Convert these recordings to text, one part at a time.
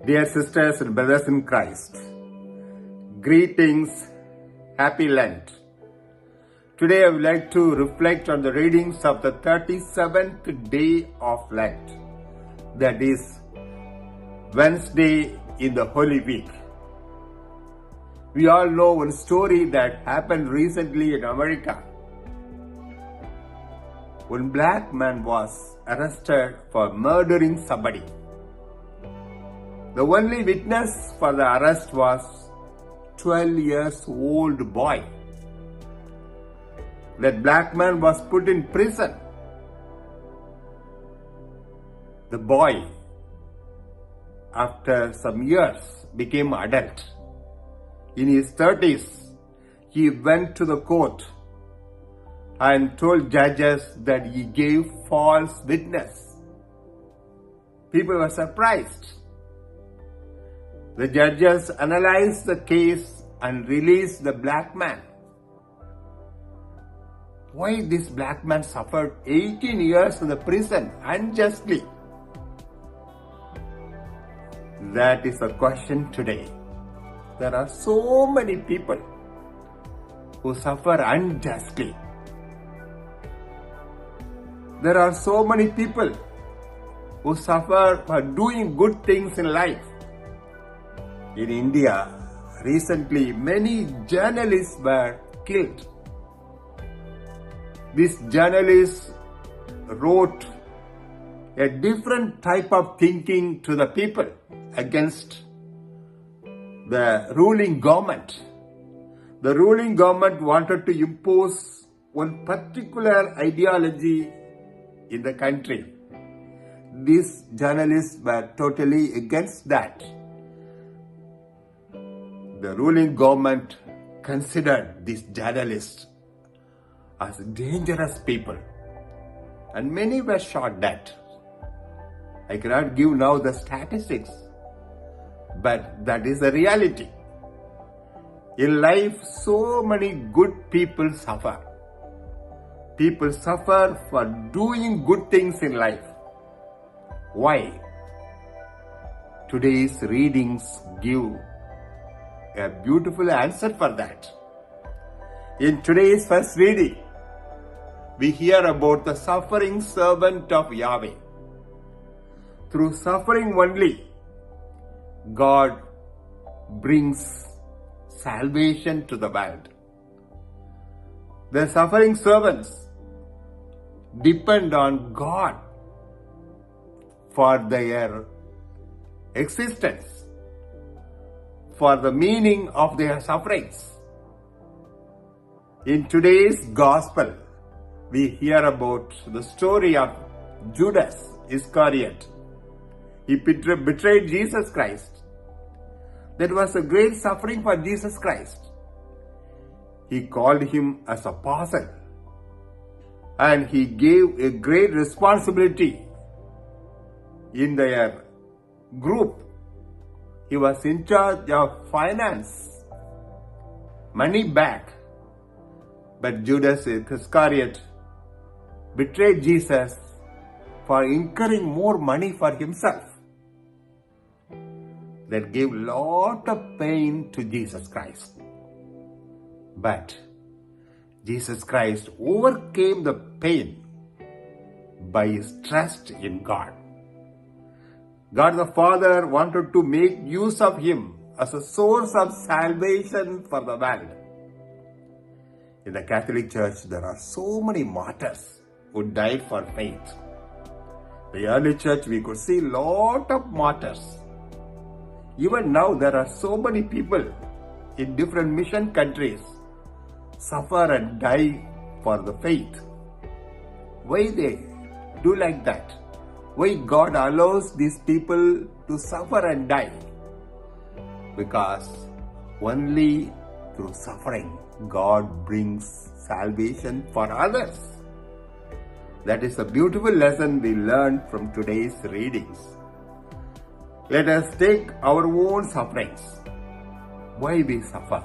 Dear sisters and brothers in Christ, greetings, happy Lent. Today I would like to reflect on the readings of the 37th day of Lent, that is Wednesday in the Holy Week. We all know one story that happened recently in America. One black man was arrested for murdering somebody. The only witness for the arrest was 12 years old boy. That black man was put in prison. The boy, after some years, became adult. In his 30s, he went to the court and told judges that he gave false witness. People were surprised. The judges analyzed the case and released the black man. Why this black man suffered 18 years in the prison unjustly? That is the question today. There are so many people who suffer unjustly. There are so many people who suffer for doing good things in life. In India, recently many journalists were killed. These journalists wrote a different type of thinking to the people against the ruling government. The ruling government wanted to impose one particular ideology in the country. These journalists were totally against that. The ruling government considered these journalists as dangerous people, and many were shot dead. I cannot give now the statistics, but that is the reality. In life, so many good people suffer. People suffer for doing good things in life. Why? Today's readings give a beautiful answer for that. In today's first reading, we hear about the suffering servant of Yahweh. Through suffering only, God brings salvation to the world. The suffering servants depend on God for their existence, for the meaning of their sufferings. In today's gospel, we hear about the story of Judas Iscariot. He betrayed Jesus Christ. That was a great suffering for Jesus Christ. He called him as apostle, and he gave a great responsibility in their group. He was in charge of finance, money back. But Judas Iscariot betrayed Jesus for incurring more money for himself. That gave lot of pain to Jesus Christ. But Jesus Christ overcame the pain by his trust in God. God the Father wanted to make use of him as a source of salvation for the world. In the Catholic Church, there are so many martyrs who died for faith. The early church, we could see lot of martyrs. Even now, there are so many people in different mission countries suffer and die for the faith. Why they do like that? Why God allows these people to suffer and die? Because only through suffering, God brings salvation for others. That is a beautiful lesson we learned from today's readings. Let us take our own sufferings. Why we suffer?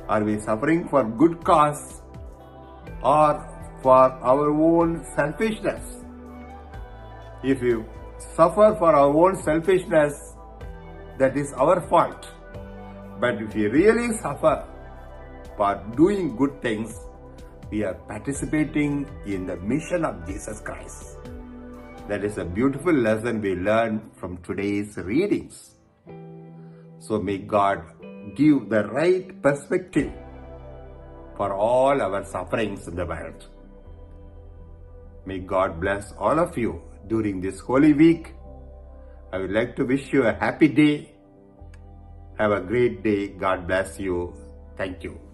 Are we suffering for good cause or for our own selfishness? If you suffer for our own selfishness, that is our fault. But if we really suffer for doing good things, we are participating in the mission of Jesus Christ. That is a beautiful lesson we learn from today's readings. So may God give the right perspective for all our sufferings in the world. May God bless all of you during this Holy Week. I would like to wish you a happy day. Have a great day. God bless you. Thank you.